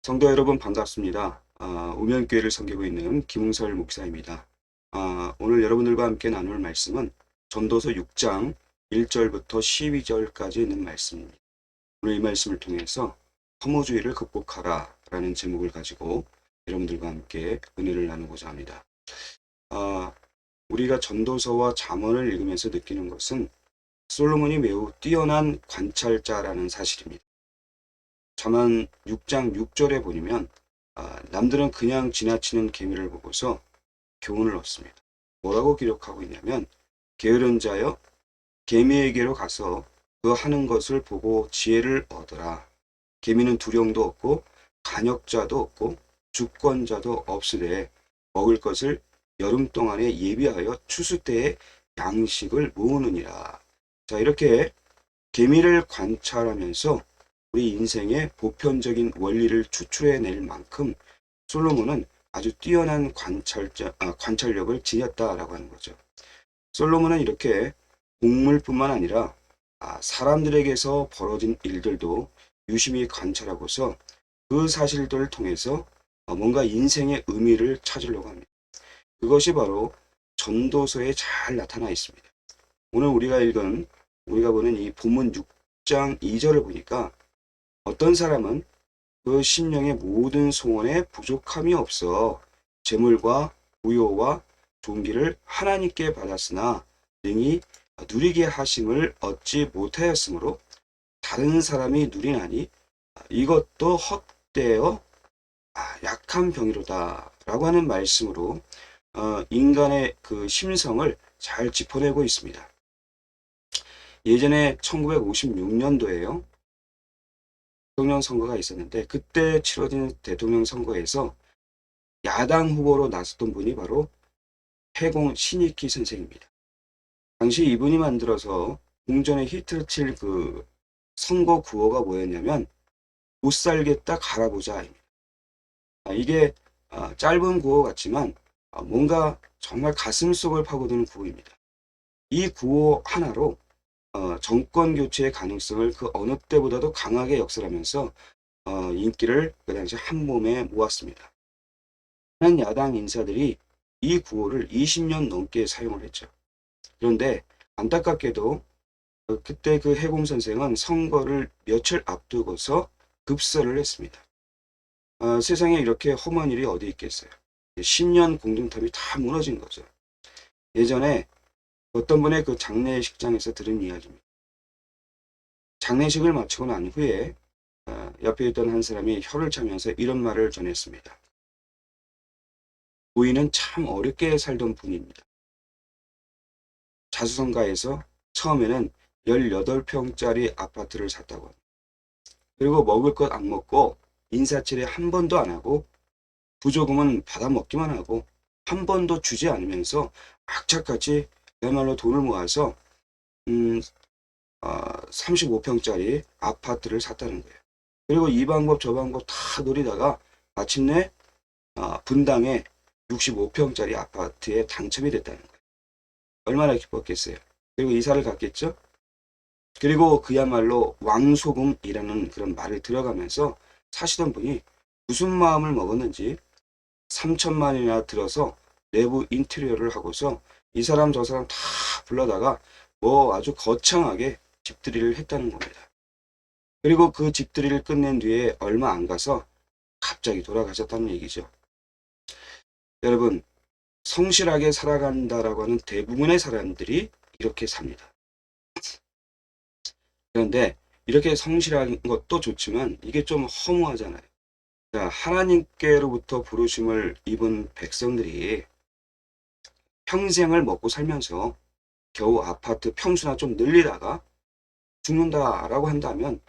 성도 여러분 반갑습니다. 우면교회를 섬기고 있는 김웅설 목사입니다. 오늘 여러분들과 함께 나눌 말씀은 전도서 6장 1절부터 12절까지 있는 말씀입니다. 오늘 이 말씀을 통해서 허무주의를 극복하라 라는 제목을 가지고 여러분들과 함께 은혜를 나누고자 합니다. 우리가 전도서와 잠언을 읽으면서 느끼는 것은 솔로몬이 매우 뛰어난 관찰자라는 사실입니다. 잠언 6장 6절에 보면 남들은 그냥 지나치는 개미를 보고서 교훈을 얻습니다. 뭐라고 기록하고 있냐면 게으른 자여 개미에게로 가서 그 하는 것을 보고 지혜를 얻으라. 개미는 두령도 없고 간역자도 없고 주권자도 없으되 먹을 것을 여름 동안에 예비하여 추수 때에 양식을 모으느니라. 자, 이렇게 개미를 관찰하면서 우리 인생의 보편적인 원리를 추출해낼 만큼 솔로몬은 아주 뛰어난 관찰력을 지녔다라고 하는 거죠. 솔로몬은 이렇게 곡물뿐만 아니라 사람들에게서 벌어진 일들도 유심히 관찰하고서 그 사실들을 통해서 뭔가 인생의 의미를 찾으려고 합니다. 그것이 바로 전도서에 잘 나타나 있습니다. 오늘 우리가 보는 이 본문 6장 2절을 보니까 어떤 사람은 그 심령의 모든 소원에 부족함이 없어 재물과 부요와 존귀를 하나님께 받았으나 능히 누리게 하심을 얻지 못하였으므로 다른 사람이 누리나니 이것도 헛되어 약한 병이로다 라고 하는 말씀으로 인간의 그 심성을 잘 짚어내고 있습니다. 예전에 1956년도에요. 대통령 선거가 있었는데 그때 치러진 대통령 선거에서 야당 후보로 나섰던 분이 바로 해공 신익희 선생입니다. 당시 이분이 만들어서 공전에 히트를 칠 그 선거 구호가 뭐였냐면 못 살겠다 갈아보자입니다. 이게 짧은 구호 같지만 뭔가 정말 가슴속을 파고드는 구호입니다. 이 구호 하나로 정권 교체의 가능성을 그 어느 때보다도 강하게 역설하면서 인기를 그 당시 한 몸에 모았습니다. 한 야당 인사들이 이 구호를 20년 넘게 사용을 했죠. 그런데 안타깝게도 그때 그 해공 선생은 선거를 며칠 앞두고서 급설을 했습니다. 세상에 이렇게 험한 일이 어디 있겠어요. 10년 공동탑이 다 무너진 거죠. 예전에 어떤 분의 그 장례식장에서 들은 이야기입니다. 장례식을 마치고 난 후에 옆에 있던 한 사람이 혀를 차면서 이런 말을 전했습니다. 부인은 참 어렵게 살던 분입니다. 자수성가에서 처음에는 18평짜리 아파트를 샀다고 합니다. 그리고 먹을 것 안 먹고 인사치레 한 번도 안 하고 부조금은 받아먹기만 하고 한 번도 주지 않으면서 악착같이 그야말로 돈을 모아서 35평짜리 아파트를 샀다는 거예요. 그리고 이 방법 저 방법 다 노리다가 마침내 분당에 65평짜리 아파트에 당첨이 됐다는 거예요. 얼마나 기뻤겠어요. 그리고 이사를 갔겠죠. 그리고 그야말로 왕소금이라는 그런 말을 들어가면서 사시던 분이 무슨 마음을 먹었는지 3천만이나 들어서 내부 인테리어를 하고서 이 사람 저 사람 다 불러다가 뭐 아주 거창하게 집들이를 했다는 겁니다. 그리고 그 집들이를 끝낸 뒤에 얼마 안 가서 갑자기 돌아가셨다는 얘기죠. 여러분, 성실하게 살아간다라고 하는 대부분의 사람들이 이렇게 삽니다. 그런데 이렇게 성실한 것도 좋지만 이게 좀 허무하잖아요. 자, 하나님께로부터 부르심을 입은 백성들이 평생을 먹고 살면서 겨우 아파트 평수나 좀 늘리다가 죽는다라고 한다면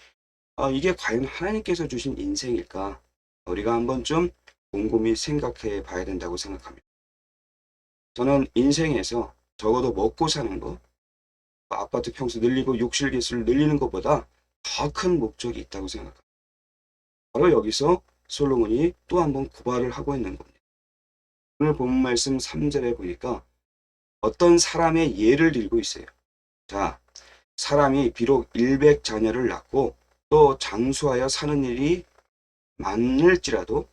이게 과연 하나님께서 주신 인생일까? 우리가 한번 좀 곰곰이 생각해 봐야 된다고 생각합니다. 저는 인생에서 적어도 먹고 사는 거, 아파트 평수 늘리고 욕실 개수를 늘리는 것보다 더 큰 목적이 있다고 생각합니다. 바로 여기서 솔로몬이 또 한번 고발을 하고 있는 겁니다. 오늘 본 말씀 3절에 보니까 어떤 사람의 예를 들고 있어요. 자, 사람이 비록 100자녀를 낳고 또 장수하여 사는 일이 많을지라도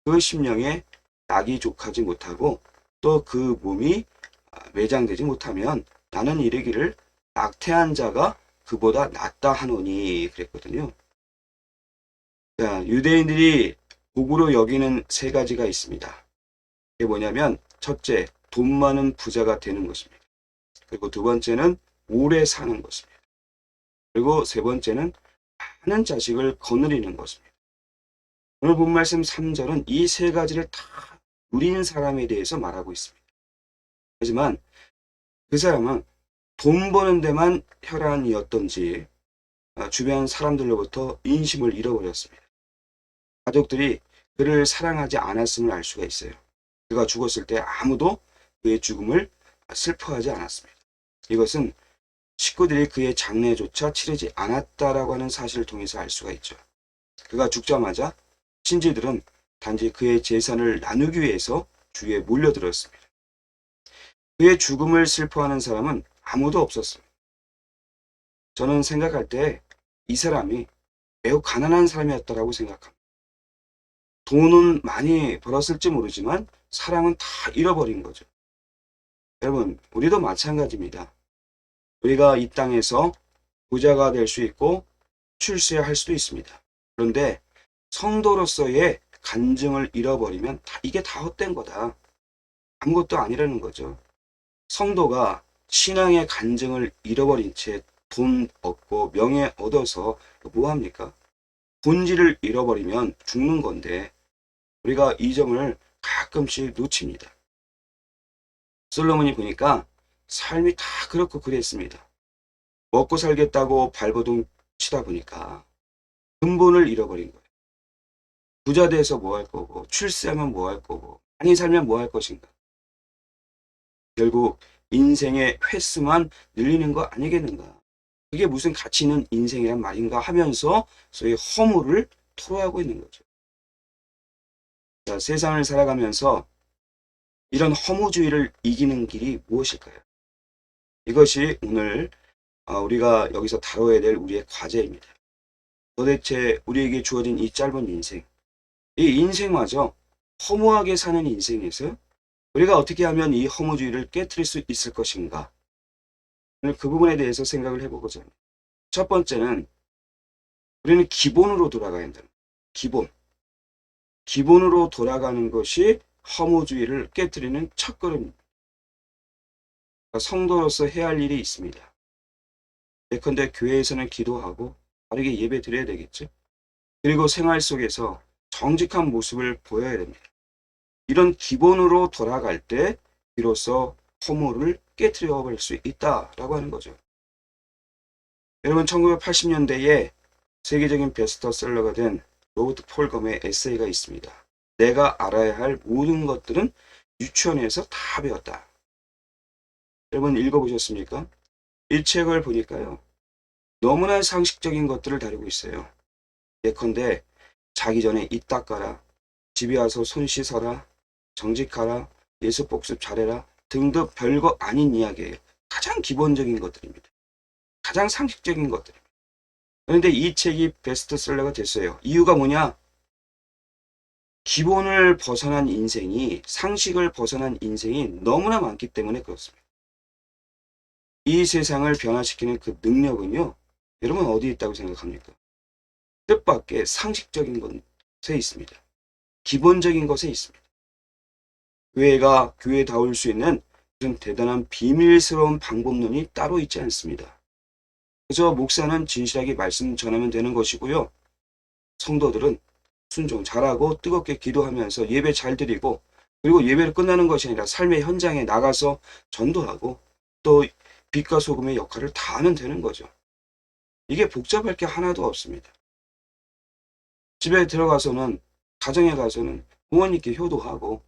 그 심령에 낙이 족하지 못하고 또 그 몸이 매장되지 못하면 나는 이르기를 낙태한 자가 그보다 낫다 하노니 그랬거든요. 자, 유대인들이 복으로 여기는 세 가지가 있습니다. 이게 뭐냐면 첫째, 돈 많은 부자가 되는 것입니다. 그리고 두 번째는 오래 사는 것입니다. 그리고 세 번째는 많은 자식을 거느리는 것입니다. 오늘 본 말씀 3절은 이 세 가지를 다 누린 사람에 대해서 말하고 있습니다. 하지만 그 사람은 돈 버는 데만 혈안이었던지 주변 사람들로부터 인심을 잃어버렸습니다. 가족들이 그를 사랑하지 않았음을 알 수가 있어요. 그가 죽었을 때 아무도 그의 죽음을 슬퍼하지 않았습니다. 이것은 식구들이 그의 장례조차 치르지 않았다라고 하는 사실을 통해서 알 수가 있죠. 그가 죽자마자 친지들은 단지 그의 재산을 나누기 위해서 주위에 몰려들었습니다. 그의 죽음을 슬퍼하는 사람은 아무도 없었습니다. 저는 생각할 때 이 사람이 매우 가난한 사람이었다라고 생각합니다. 돈은 많이 벌었을지 모르지만 사랑은 다 잃어버린 거죠. 여러분, 우리도 마찬가지입니다. 우리가 이 땅에서 부자가 될 수 있고 출세할 수도 있습니다. 그런데 성도로서의 간증을 잃어버리면 이게 다 헛된 거다. 아무것도 아니라는 거죠. 성도가 신앙의 간증을 잃어버린 채 돈 얻고 명예 얻어서 뭐합니까? 본질을 잃어버리면 죽는 건데 우리가 이 점을 가끔씩 놓칩니다. 솔로몬이 보니까 삶이 다 그렇고 그랬습니다. 먹고 살겠다고 발버둥 치다 보니까 근본을 잃어버린 거예요. 부자 돼서 뭐 할 거고 출세하면 뭐 할 거고 많이 살면 뭐 할 것인가. 결국 인생의 횟수만 늘리는 거 아니겠는가. 그게 무슨 가치 있는 인생이란 말인가 하면서 소위 허물을 토로하고 있는 거죠. 자, 세상을 살아가면서 이런 허무주의를 이기는 길이 무엇일까요? 이것이 오늘 우리가 여기서 다뤄야 될 우리의 과제입니다. 도대체 우리에게 주어진 이 짧은 인생, 이 인생마저 허무하게 사는 인생에서 우리가 어떻게 하면 이 허무주의를 깨트릴 수 있을 것인가? 오늘 그 부분에 대해서 생각을 해보고자 합니다. 첫 번째는 우리는 기본으로 돌아가야 한다. 기본으로 돌아가는 것이 허무주의를 깨트리는 첫걸음입니다. 성도로서 해야 할 일이 있습니다. 예컨대 교회에서는 기도하고 바르게 예배 드려야 되겠죠. 그리고 생활 속에서 정직한 모습을 보여야 됩니다. 이런 기본으로 돌아갈 때 비로소 허무를 깨트려 버릴 수 있다라고 하는 거죠. 여러분 1980년대에 세계적인 베스트셀러가 된 로버트 폴검의 에세이가 있습니다. 내가 알아야 할 모든 것들은 유치원에서 다 배웠다. 여러분 읽어보셨습니까? 이 책을 보니까요. 너무나 상식적인 것들을 다루고 있어요. 예컨대 자기 전에 입 닦아라, 집에 와서 손 씻어라, 정직하라, 예수 복습 잘해라 등등 별거 아닌 이야기예요. 가장 기본적인 것들입니다. 가장 상식적인 것들입니다. 그런데 이 책이 베스트셀러가 됐어요. 이유가 뭐냐? 기본을 벗어난 인생이, 상식을 벗어난 인생이 너무나 많기 때문에 그렇습니다. 이 세상을 변화시키는 그 능력은요, 여러분 어디에 있다고 생각합니까? 뜻밖의 상식적인 것에 있습니다. 기본적인 것에 있습니다. 교회가 교회다울 수 있는 무슨 대단한 비밀스러운 방법론이 따로 있지 않습니다. 그저 목사는 진실하게 말씀 전하면 되는 것이고요. 성도들은 순종 잘하고 뜨겁게 기도하면서 예배 잘 드리고 그리고 예배를 끝나는 것이 아니라 삶의 현장에 나가서 전도하고 또 빛과 소금의 역할을 다 하면 되는 거죠. 이게 복잡할 게 하나도 없습니다. 집에 들어가서는 가정에 가서는 부모님께 효도하고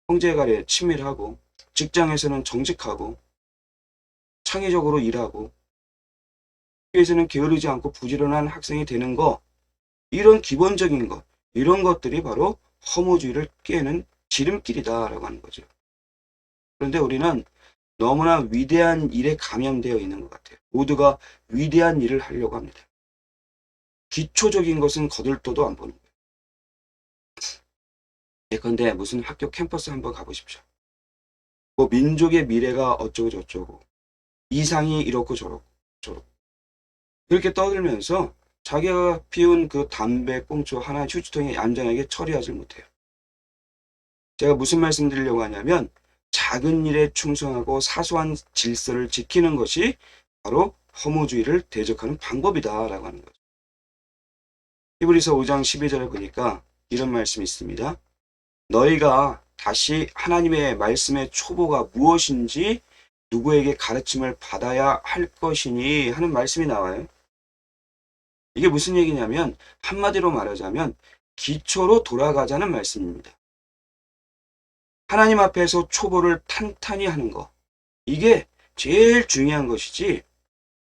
형제간에 친밀하고 직장에서는 정직하고 창의적으로 일하고 학교에서는 게으르지 않고 부지런한 학생이 되는 거 이런 기본적인 것 이런 것들이 바로 허무주의를 깨는 지름길이다라고 하는 거죠. 그런데 우리는 너무나 위대한 일에 감염되어 있는 것 같아요. 모두가 위대한 일을 하려고 합니다. 기초적인 것은 거들떠도 안 보는 거예요. 예컨대 무슨 학교 캠퍼스 한번 가보십시오. 뭐 민족의 미래가 어쩌고 저쩌고 이상이 이렇고 저렇고 저렇고 그렇게 떠들면서 자기가 피운 그 담배 꽁초 하나 휴지통에 얌전하게 처리하지 못해요. 제가 무슨 말씀 드리려고 하냐면 작은 일에 충성하고 사소한 질서를 지키는 것이 바로 허무주의를 대적하는 방법이다라고 하는 거죠. 히브리서 5장 12절에 보니까 이런 말씀이 있습니다. 너희가 다시 하나님의 말씀의 초보가 무엇인지 누구에게 가르침을 받아야 할 것이니 하는 말씀이 나와요. 이게 무슨 얘기냐면 한마디로 말하자면 기초로 돌아가자는 말씀입니다. 하나님 앞에서 초보를 탄탄히 하는 거. 이게 제일 중요한 것이지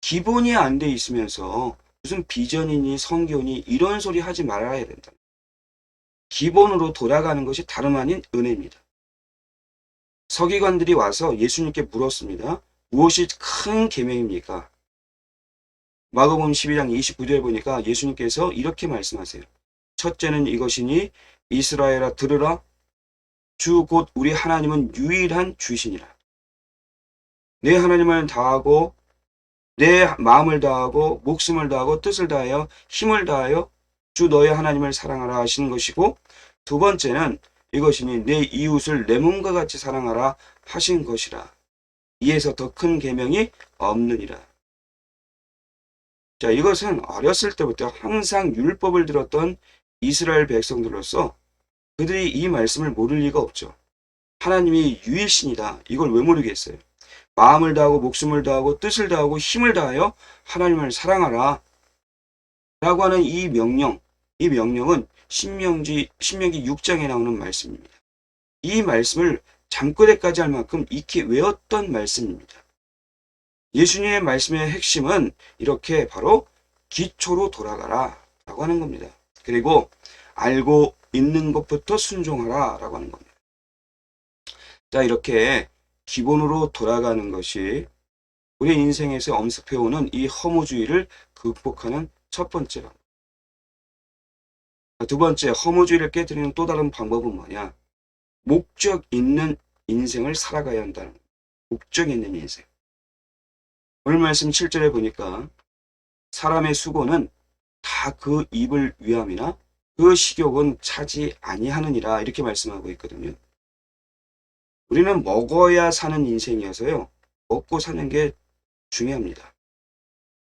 기본이 안 돼 있으면서 무슨 비전이니 성교니 이런 소리 하지 말아야 된다. 기본으로 돌아가는 것이 다름 아닌 은혜입니다. 서기관들이 와서 예수님께 물었습니다. 무엇이 큰 계명입니까? 마가복음 12장 29절에 보니까 예수님께서 이렇게 말씀하세요. 첫째는 이것이니 이스라엘아 들으라. 주 곧 우리 하나님은 유일한 주시니라. 내 하나님을 다하고 내 마음을 다하고 목숨을 다하고 뜻을 다하여 힘을 다하여 주 너의 하나님을 사랑하라 하시는 것이고 두 번째는 이것이니 내 이웃을 내 몸과 같이 사랑하라 하신 것이라. 이에서 더 큰 계명이 없느니라. 자, 이것은 어렸을 때부터 항상 율법을 들었던 이스라엘 백성들로서 그들이 이 말씀을 모를 리가 없죠. 하나님이 유일신이다. 이걸 왜 모르겠어요? 마음을 다하고 목숨을 다하고 뜻을 다하고 힘을 다하여 하나님을 사랑하라 라고 하는 이 명령은 신명기 6장에 나오는 말씀입니다. 이 말씀을 잠꼬대까지 할 만큼 익히 외웠던 말씀입니다. 예수님의 말씀의 핵심은 이렇게 바로 기초로 돌아가라 라고 하는 겁니다. 그리고 알고 있는 것부터 순종하라 라고 하는 겁니다. 자, 이렇게 기본으로 돌아가는 것이 우리 인생에서 엄습해오는 이 허무주의를 극복하는 첫 번째로. 두 번째, 허무주의를 깨뜨리는 또 다른 방법은 뭐냐? 목적 있는 인생을 살아가야 한다는 거예요. 목적 있는 인생. 오늘 말씀 7절에 보니까 사람의 수고는 다 그 입을 위함이나 그 식욕은 차지 아니하느니라 이렇게 말씀하고 있거든요. 우리는 먹어야 사는 인생이어서요. 먹고 사는 게 중요합니다.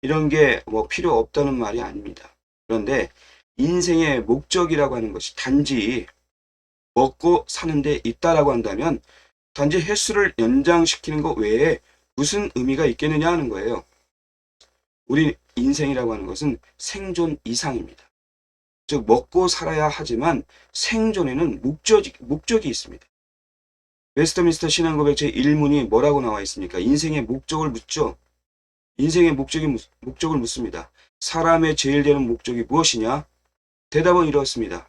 이런 게 뭐 필요 없다는 말이 아닙니다. 그런데 인생의 목적이라고 하는 것이 단지 먹고 사는 데 있다라고 한다면 단지 횟수를 연장시키는 것 외에 무슨 의미가 있겠느냐 하는 거예요. 우리 인생이라고 하는 것은 생존 이상입니다. 즉 먹고 살아야 하지만 생존에는 목적이 있습니다. 웨스터민스터 신앙고백 제1문이 뭐라고 나와 있습니까? 인생의 목적을 묻죠. 인생의 목적을 묻습니다. 사람의 제일 되는 목적이 무엇이냐? 대답은 이렇습니다.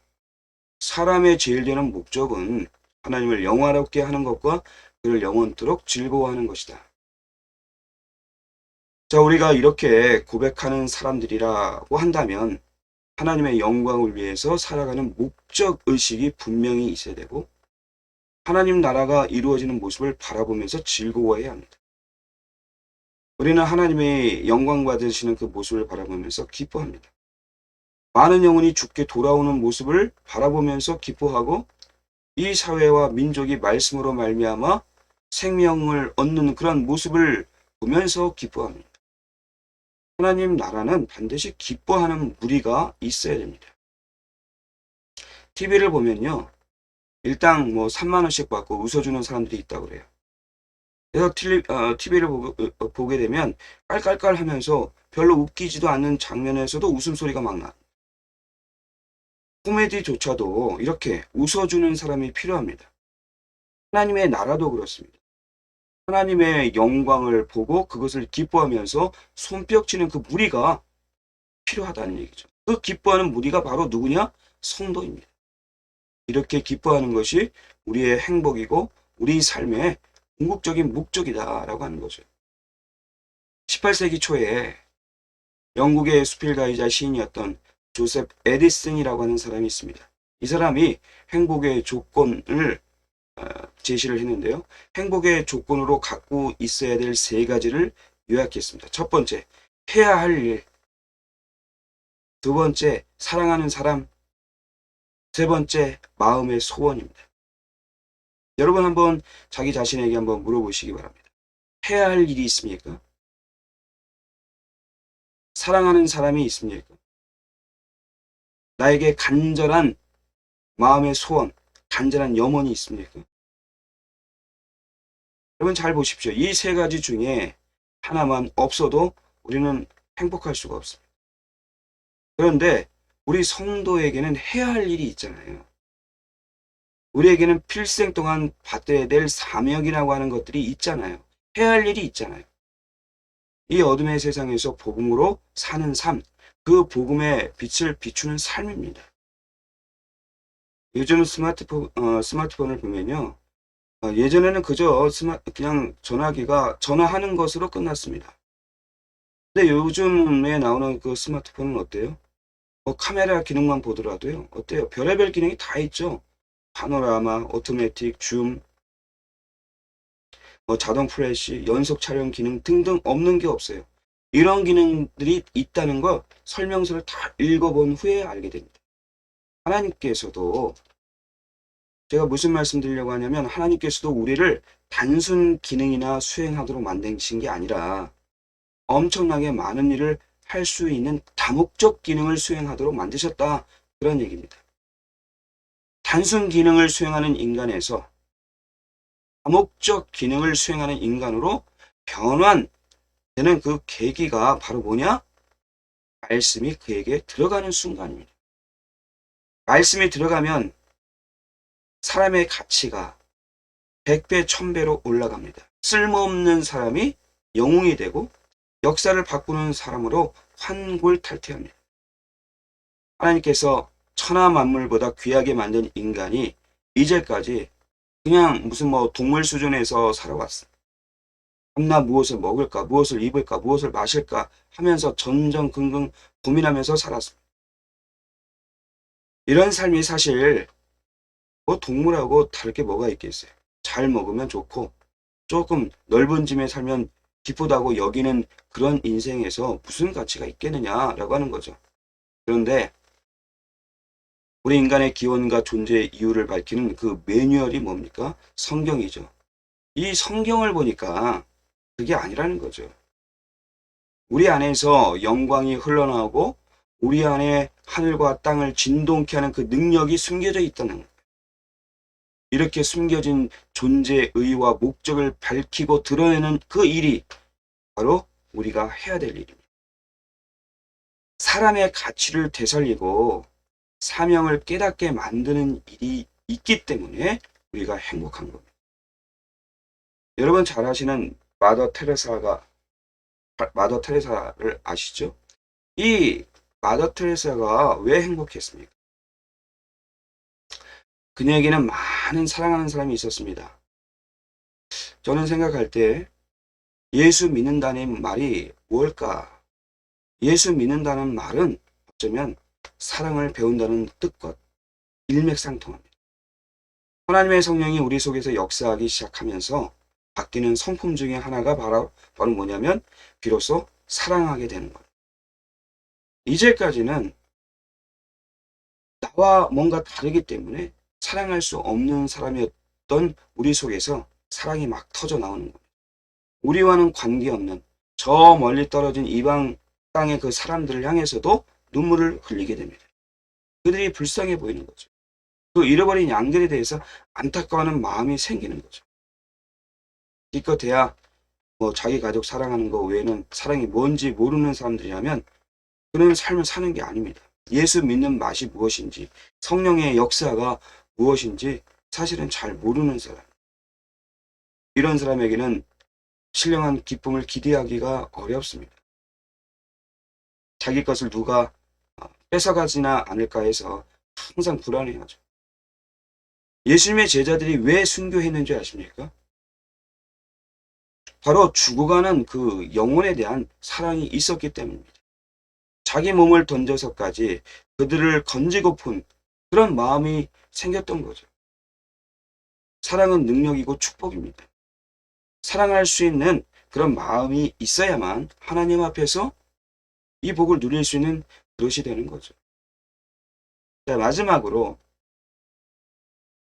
사람의 제일 되는 목적은 하나님을 영화롭게 하는 것과 그를 영원토록 즐거워하는 것이다. 자, 우리가 이렇게 고백하는 사람들이라고 한다면 하나님의 영광을 위해서 살아가는 목적의식이 분명히 있어야 되고 하나님 나라가 이루어지는 모습을 바라보면서 즐거워해야 합니다. 우리는 하나님의 영광 받으시는 그 모습을 바라보면서 기뻐합니다. 많은 영혼이 죽게 돌아오는 모습을 바라보면서 기뻐하고 이 사회와 민족이 말씀으로 말미암아 생명을 얻는 그런 모습을 보면서 기뻐합니다. 하나님 나라는 반드시 기뻐하는 무리가 있어야 됩니다. TV를 보면요. 일당 뭐 3만 원씩 받고 웃어주는 사람들이 있다고 그래요. 그래서 TV를 보게 되면 깔깔깔 하면서 별로 웃기지도 않는 장면에서도 웃음소리가 막 나. 코미디조차도 이렇게 웃어주는 사람이 필요합니다. 하나님의 나라도 그렇습니다. 하나님의 영광을 보고 그것을 기뻐하면서 손뼉치는 그 무리가 필요하다는 얘기죠. 그 기뻐하는 무리가 바로 누구냐? 성도입니다. 이렇게 기뻐하는 것이 우리의 행복이고 우리 삶의 궁극적인 목적이다라고 하는 거죠. 18세기 초에 영국의 수필가이자 시인이었던 조셉 에디슨이라고 하는 사람이 있습니다. 이 사람이 행복의 조건을 제시를 했는데요. 행복의 조건으로 갖고 있어야 될 세 가지를 요약했습니다. 첫 번째, 해야 할 일. 두 번째, 사랑하는 사람. 세 번째, 마음의 소원입니다. 여러분 한번 자기 자신에게 한번 물어보시기 바랍니다. 해야 할 일이 있습니까? 사랑하는 사람이 있습니까? 나에게 간절한 마음의 소원, 간절한 염원이 있습니까? 여러분 잘 보십시오. 이 세 가지 중에 하나만 없어도 우리는 행복할 수가 없습니다. 그런데 우리 성도에게는 해야 할 일이 있잖아요. 우리에게는 필생 동안 받아야 될 사명이라고 하는 것들이 있잖아요. 해야 할 일이 있잖아요. 이 어둠의 세상에서 복음으로 사는 삶, 그 복음의 빛을 비추는 삶입니다. 요즘 스마트폰을 보면요. 예전에는 그저 그냥 전화기가 전화하는 것으로 끝났습니다. 근데 요즘에 나오는 그 스마트폰은 어때요? 카메라 기능만 보더라도요. 어때요? 별의별 기능이 다 있죠. 파노라마, 오토매틱, 줌, 자동 플래시, 연속 촬영 기능 등등 없는 게 없어요. 이런 기능들이 있다는 거 설명서를 다 읽어본 후에 알게 됩니다. 하나님께서도 제가 무슨 말씀 드리려고 하냐면 하나님께서도 우리를 단순 기능이나 수행하도록 만드신 게 아니라 엄청나게 많은 일을 할 수 있는 다목적 기능을 수행하도록 만드셨다. 그런 얘기입니다. 단순 기능을 수행하는 인간에서 다목적 기능을 수행하는 인간으로 변환되는 그 계기가 바로 뭐냐? 말씀이 그에게 들어가는 순간입니다. 말씀이 들어가면 사람의 가치가 100배, 1000배로 올라갑니다. 쓸모없는 사람이 영웅이 되고 역사를 바꾸는 사람으로 환골탈태합니다. 하나님께서 천하 만물보다 귀하게 만든 인간이 이제까지 그냥 무슨 동물 수준에서 살아왔어. 밤낮 무엇을 먹을까, 무엇을 입을까, 무엇을 마실까 하면서 전전긍긍 고민하면서 살았습니다. 이런 삶이 사실 동물하고 다를 게 뭐가 있겠어요. 잘 먹으면 좋고 조금 넓은 짐에 살면 기쁘다고 여기는 그런 인생에서 무슨 가치가 있겠느냐라고 하는 거죠. 그런데 우리 인간의 기원과 존재의 이유를 밝히는 그 매뉴얼이 뭡니까? 성경이죠. 이 성경을 보니까 그게 아니라는 거죠. 우리 안에서 영광이 흘러나오고 우리 안에 하늘과 땅을 진동케 하는 그 능력이 숨겨져 있다는 거예요. 이렇게 숨겨진 존재의 의와 목적을 밝히고 드러내는 그 일이 바로 우리가 해야 될 일입니다. 사람의 가치를 되살리고 사명을 깨닫게 만드는 일이 있기 때문에 우리가 행복한 겁니다. 여러분 잘 아시는 마더 테레사를 아시죠? 이 마더 테레사가 왜 행복했습니까? 그녀에게는 많은 사랑하는 사람이 있었습니다. 저는 생각할 때 예수 믿는다는 말이 뭘까? 예수 믿는다는 말은 어쩌면 사랑을 배운다는 뜻과 일맥상통합니다. 하나님의 성령이 우리 속에서 역사하기 시작하면서 바뀌는 성품 중에 하나가 바로 뭐냐면 비로소 사랑하게 되는 거예요. 이제까지는 나와 뭔가 다르기 때문에 사랑할 수 없는 사람이었던 우리 속에서 사랑이 막 터져 나오는 거예요. 우리와는 관계없는 저 멀리 떨어진 이방 땅의 그 사람들을 향해서도 눈물을 흘리게 됩니다. 그들이 불쌍해 보이는 거죠. 그 잃어버린 양들에 대해서 안타까워하는 마음이 생기는 거죠. 기껏해야 자기 가족 사랑하는 거 외에는 사랑이 뭔지 모르는 사람들이라면 그런 삶을 사는 게 아닙니다. 예수 믿는 맛이 무엇인지, 성령의 역사가 무엇인지 사실은 잘 모르는 사람. 이런 사람에게는 신령한 기쁨을 기대하기가 어렵습니다. 자기 것을 누가 뺏어가지나 않을까 해서 항상 불안해하죠. 예수님의 제자들이 왜 순교했는지 아십니까? 바로 죽어가는 그 영혼에 대한 사랑이 있었기 때문입니다. 자기 몸을 던져서까지 그들을 건지고픈 그런 마음이 생겼던 거죠. 사랑은 능력이고 축복입니다. 사랑할 수 있는 그런 마음이 있어야만 하나님 앞에서 이 복을 누릴 수 있는 그릇이 되는 거죠. 자, 마지막으로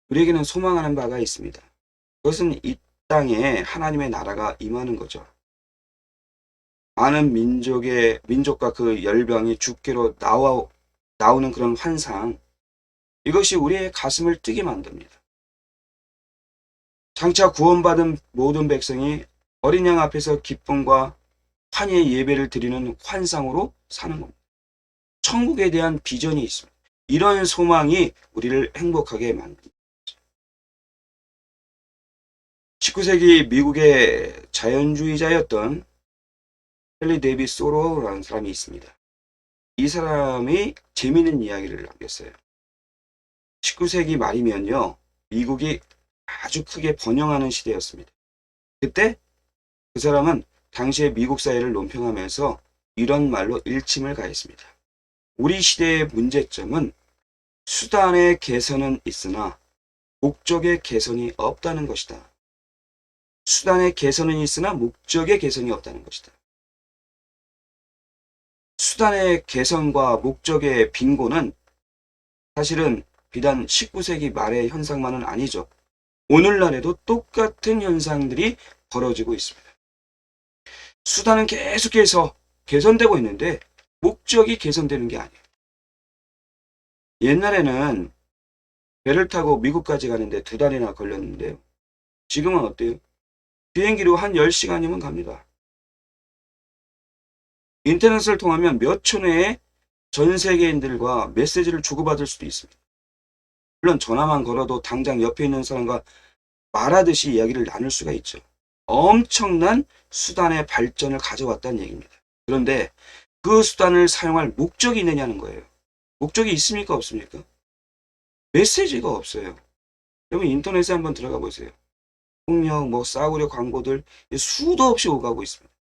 우리에게는 소망하는 바가 있습니다. 그것은 이 땅에 하나님의 나라가 임하는 거죠. 많은 민족과 그 열방이 주께로 나오는 그런 환상, 이것이 우리의 가슴을 뛰게 만듭니다. 장차 구원받은 모든 백성이 어린 양 앞에서 기쁨과 환희의 예배를 드리는 환상으로 사는 겁니다. 천국에 대한 비전이 있습니다. 이런 소망이 우리를 행복하게 만듭니다. 19세기 미국의 자연주의자였던 헨리 데이비드 소로라는 사람이 있습니다. 이 사람이 재미있는 이야기를 남겼어요. 19세기 말이면요, 미국이 아주 크게 번영하는 시대였습니다. 그때 그 사람은 당시의 미국 사회를 논평하면서 이런 말로 일침을 가했습니다. 우리 시대의 문제점은 수단의 개선은 있으나 목적의 개선이 없다는 것이다. 수단의 개선은 있으나 목적의 개선이 없다는 것이다. 수단의 개선과 목적의 빈곤은 사실은 비단 19세기 말의 현상만은 아니죠. 오늘날에도 똑같은 현상들이 벌어지고 있습니다. 수단은 계속해서 개선되고 있는데 목적이 개선되는 게 아니에요. 옛날에는 배를 타고 미국까지 가는데 2달이나 걸렸는데요. 지금은 어때요? 비행기로 한 10시간이면 갑니다. 인터넷을 통하면 몇 초 내에 전 세계인들과 메시지를 주고받을 수도 있습니다. 물론 전화만 걸어도 당장 옆에 있는 사람과 말하듯이 이야기를 나눌 수가 있죠. 엄청난 수단의 발전을 가져왔다는 얘기입니다. 그런데 그 수단을 사용할 목적이 있느냐는 거예요. 목적이 있습니까? 없습니까? 메시지가 없어요. 여러분 인터넷에 한번 들어가 보세요. 폭력, 싸구려 광고들 수도 없이 오가고 있습니다.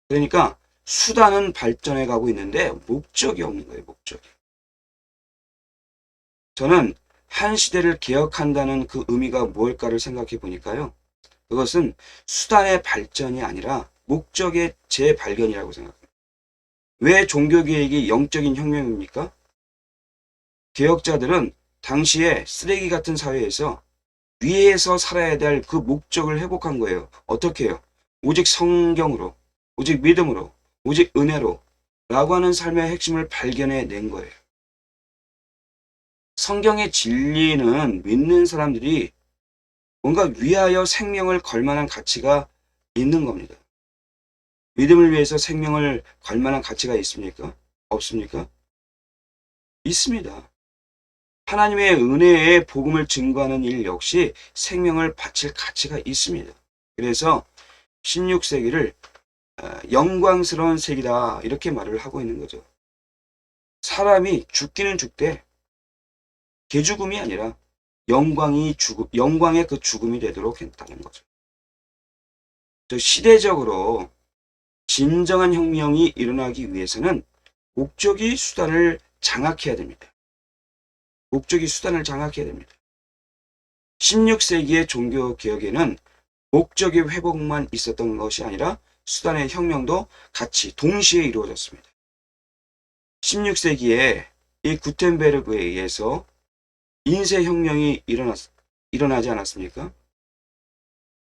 그러니까 수단은 발전해 가고 있는데 목적이 없는 거예요. 목적이. 저는 한 시대를 개혁한다는 그 의미가 무엇일까를 생각해 보니까요. 그것은 수단의 발전이 아니라 목적의 재발견이라고 생각합니다. 왜 종교개혁이 영적인 혁명입니까? 개혁자들은 당시에 쓰레기 같은 사회에서 위에서 살아야 될 그 목적을 회복한 거예요. 어떻게 해요? 오직 성경으로, 오직 믿음으로, 오직 은혜로 라고 하는 삶의 핵심을 발견해 낸 거예요. 성경의 진리는 믿는 사람들이 뭔가 위하여 생명을 걸 만한 가치가 있는 겁니다. 믿음을 위해서 생명을 걸 만한 가치가 있습니까? 없습니까? 있습니다. 하나님의 은혜의 복음을 증거하는 일 역시 생명을 바칠 가치가 있습니다. 그래서 16세기를 영광스러운 세기다 이렇게 말을 하고 있는 거죠. 사람이 죽기는 죽되 개죽음이 아니라 영광의 그 죽음이 되도록 했다는 거죠. 시대적으로 진정한 혁명이 일어나기 위해서는 목적이 수단을 장악해야 됩니다. 목적이 수단을 장악해야 됩니다. 16세기의 종교개혁에는 목적의 회복만 있었던 것이 아니라 수단의 혁명도 같이 동시에 이루어졌습니다. 16세기에 이 구텐베르그에 의해서 인쇄혁명이 일어나지 않았습니까?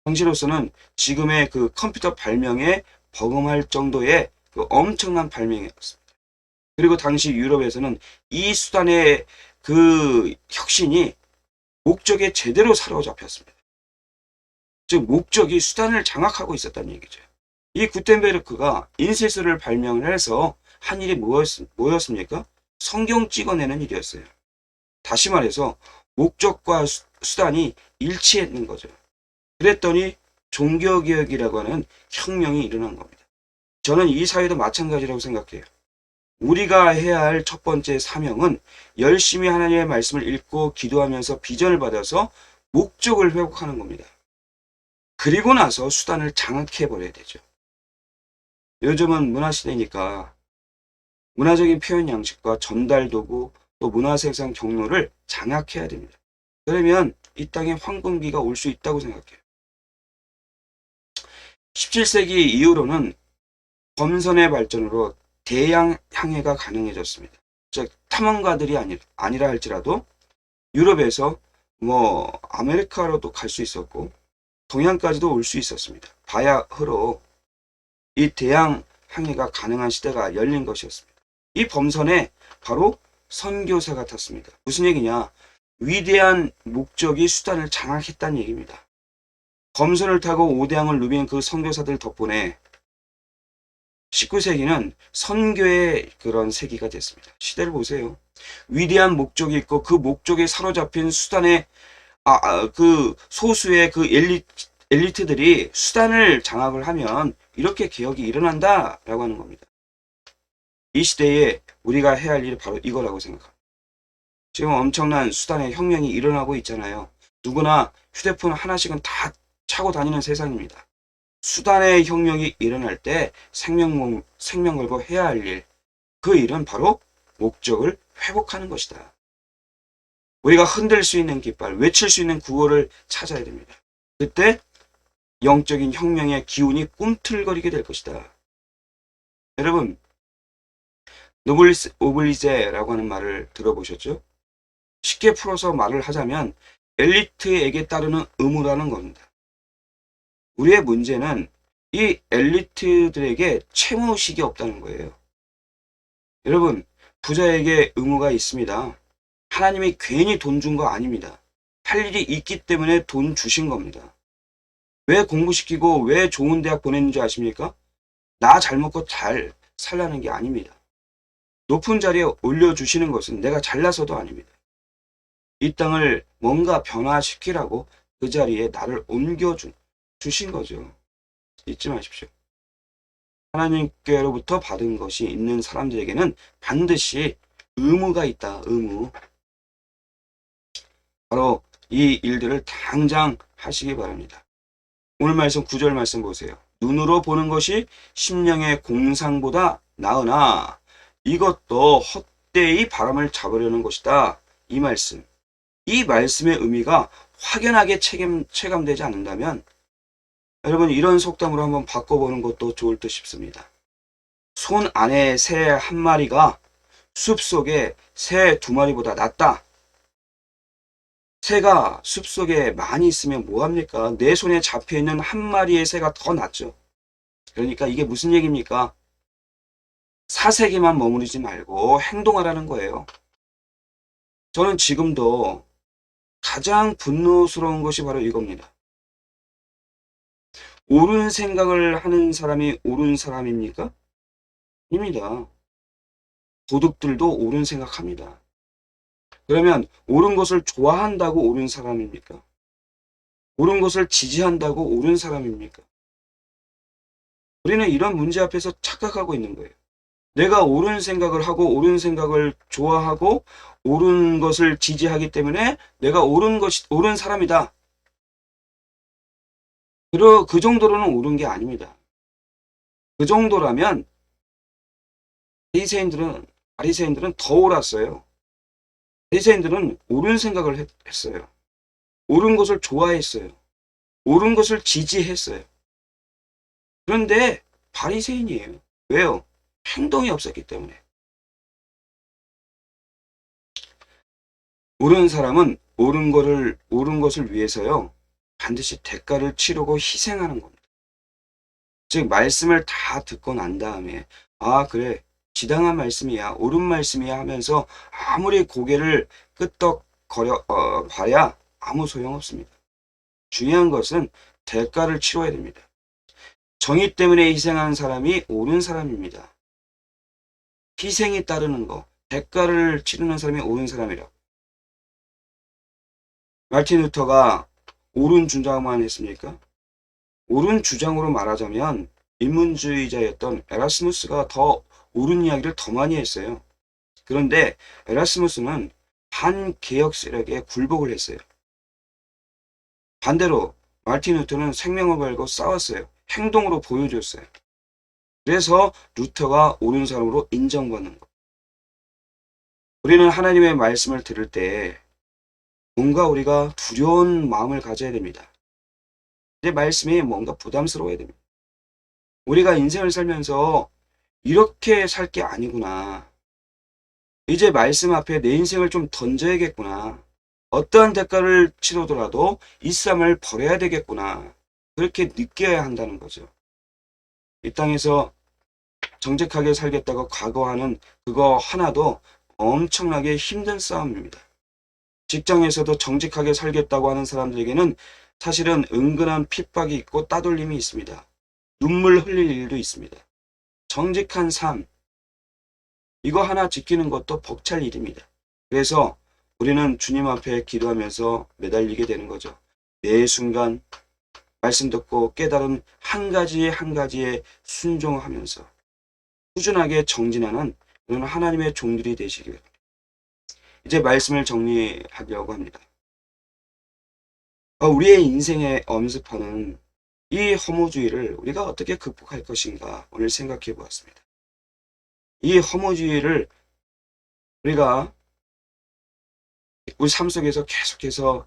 당시로서는 지금의 그 컴퓨터 발명에 버금할 정도의 그 엄청난 발명이었습니다. 그리고 당시 유럽에서는 이 수단의 그 혁신이 목적에 제대로 사로잡혔습니다. 즉 목적이 수단을 장악하고 있었다는 얘기죠. 이 구텐베르크가 인쇄술을 발명을 해서 한 일이 뭐였습니까? 성경 찍어내는 일이었어요. 다시 말해서 목적과 수단이 일치했는 거죠. 그랬더니 종교개혁이라고 하는 혁명이 일어난 겁니다. 저는 이 사회도 마찬가지라고 생각해요. 우리가 해야 할 첫 번째 사명은 열심히 하나님의 말씀을 읽고 기도하면서 비전을 받아서 목적을 회복하는 겁니다. 그리고 나서 수단을 장악해버려야 되죠. 요즘은 문화시대니까 문화적인 표현 양식과 전달 도구, 또 문화생산 경로를 장악해야 됩니다. 그러면 이 땅에 황금기가 올 수 있다고 생각해요. 17세기 이후로는 검선의 발전으로 대양 항해가 가능해졌습니다. 즉 탐험가들이 아니라 할지라도 유럽에서 아메리카로도 갈 수 있었고 동양까지도 올 수 있었습니다. 바야흐로 이 대양 항해가 가능한 시대가 열린 것이었습니다. 이 범선에 바로 선교사가 탔습니다. 무슨 얘기냐? 위대한 목적이 수단을 장악했다는 얘기입니다. 검선을 타고 오대양을 누빈 그 선교사들 덕분에 19세기는 선교의 그런 세기가 됐습니다. 시대를 보세요. 위대한 목적이 있고 그 목적에 사로잡힌 수단의 그 소수의 그 엘리트들이 수단을 장악을 하면 이렇게 개혁이 일어난다라고 하는 겁니다. 이 시대에 우리가 해야 할 일이 바로 이거라고 생각합니다. 지금 엄청난 수단의 혁명이 일어나고 있잖아요. 누구나 휴대폰 하나씩은 다 차고 다니는 세상입니다. 수단의 혁명이 일어날 때 생명 걸고 해야 할 일, 그 일은 바로 목적을 회복하는 것이다. 우리가 흔들 수 있는 깃발, 외칠 수 있는 구호를 찾아야 됩니다. 그때 영적인 혁명의 기운이 꿈틀거리게 될 것이다. 여러분, 노블리스 오블리제라고 하는 말을 들어보셨죠? 쉽게 풀어서 말을 하자면 엘리트에게 따르는 의무라는 겁니다. 우리의 문제는 이 엘리트들에게 채무의식이 없다는 거예요. 여러분, 부자에게 의무가 있습니다. 하나님이 괜히 돈 준 거 아닙니다. 할 일이 있기 때문에 돈 주신 겁니다. 왜 공부시키고 왜 좋은 대학 보냈는지 아십니까? 나 잘 먹고 잘 살라는 게 아닙니다. 높은 자리에 올려주시는 것은 내가 잘나서도 아닙니다. 이 땅을 뭔가 변화시키라고 그 자리에 나를 주신 거죠. 잊지 마십시오. 하나님께로부터 받은 것이 있는 사람들에게는 반드시 의무가 있다. 의무. 바로 이 일들을 당장 하시기 바랍니다. 오늘 말씀 9절 말씀 보세요. 눈으로 보는 것이 심령의 공상보다 나으나 이것도 헛되이 바람을 잡으려는 것이다. 이 말씀. 이 말씀의 의미가 확연하게 체감되지 않는다면 여러분 이런 속담으로 한번 바꿔보는 것도 좋을 듯 싶습니다. 손 안에 새 한 마리가 숲속에 새 두 마리보다 낫다. 새가 숲속에 많이 있으면 뭐합니까? 내 손에 잡혀있는 한 마리의 새가 더 낫죠. 그러니까 이게 무슨 얘기입니까? 사색에만 머무르지 말고 행동하라는 거예요. 저는 지금도 가장 분노스러운 것이 바로 이겁니다. 옳은 생각을 하는 사람이 옳은 사람입니까? 아닙니다. 도둑들도 옳은 생각합니다. 그러면 옳은 것을 좋아한다고 옳은 사람입니까? 옳은 것을 지지한다고 옳은 사람입니까? 우리는 이런 문제 앞에서 착각하고 있는 거예요. 내가 옳은 생각을 하고 옳은 생각을 좋아하고 옳은 것을 지지하기 때문에 내가 옳은 사람이다. 그 정도로는 옳은 게 아닙니다. 그 정도라면 바리새인들은 더 옳았어요. 바리새인들은 옳은 생각을 했어요. 옳은 것을 좋아했어요. 옳은 것을 지지했어요. 그런데 바리새인이에요. 왜요? 행동이 없었기 때문에. 옳은 사람은 옳은 것을 위해서요. 반드시 대가를 치르고 희생하는 겁니다. 즉 말씀을 다 듣고 난 다음에 그래 지당한 말씀이야 옳은 말씀이야 하면서 아무리 고개를 끄덕거려 봐야 아무 소용없습니다. 중요한 것은 대가를 치러야 됩니다. 정의 때문에 희생하는 사람이 옳은 사람입니다. 희생이 따르는 거, 대가를 치르는 사람이 옳은 사람이라고. 마르틴 루터가 옳은 주장만 했습니까? 옳은 주장으로 말하자면 인문주의자였던 에라스무스가 더 옳은 이야기를 더 많이 했어요. 그런데 에라스무스는 반개혁 세력에 굴복을 했어요. 반대로 마르틴 루터는 생명을 걸고 싸웠어요. 행동으로 보여줬어요. 그래서 루터가 옳은 사람으로 인정받는 것. 우리는 하나님의 말씀을 들을 때 뭔가 우리가 두려운 마음을 가져야 됩니다. 내 말씀이 뭔가 부담스러워야 됩니다. 우리가 인생을 살면서 이렇게 살 게 아니구나. 이제 말씀 앞에 내 인생을 좀 던져야겠구나. 어떠한 대가를 치르더라도 이 삶을 버려야 되겠구나. 그렇게 느껴야 한다는 거죠. 이 땅에서 정직하게 살겠다고 각오하는 그거 하나도 엄청나게 힘든 싸움입니다. 직장에서도 정직하게 살겠다고 하는 사람들에게는 사실은 은근한 핍박이 있고 따돌림이 있습니다. 눈물 흘릴 일도 있습니다. 정직한 삶, 이거 하나 지키는 것도 벅찰 일입니다. 그래서 우리는 주님 앞에 기도하면서 매달리게 되는 거죠. 매 순간 말씀 듣고 깨달은 한 가지에 한 가지에 순종하면서 꾸준하게 정진하는 그런 하나님의 종들이 되시기 바랍니다. 이제 말씀을 정리하려고 합니다. 우리의 인생에 엄습하는 이 허무주의를 우리가 어떻게 극복할 것인가 오늘 생각해 보았습니다. 이 허무주의를 우리가 우리 삶 속에서 계속해서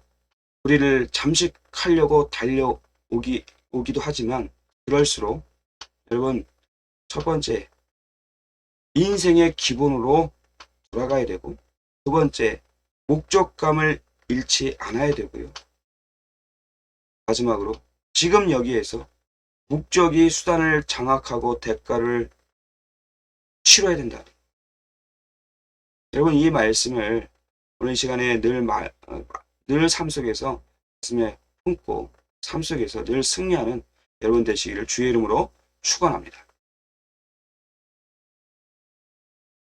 우리를 잠식하려고 오기도 하지만 그럴수록 여러분 첫 번째 인생의 기본으로 돌아가야 되고 두 번째 목적감을 잃지 않아야 되고요. 마지막으로 지금 여기에서 목적이 수단을 장악하고 대가를 치러야 된다. 여러분 이 말씀을 오늘 시간에 늘 삶 속에서 가슴에 품고 삶 속에서 늘 승리하는 여러분 되시기를 주의 이름으로 축원합니다.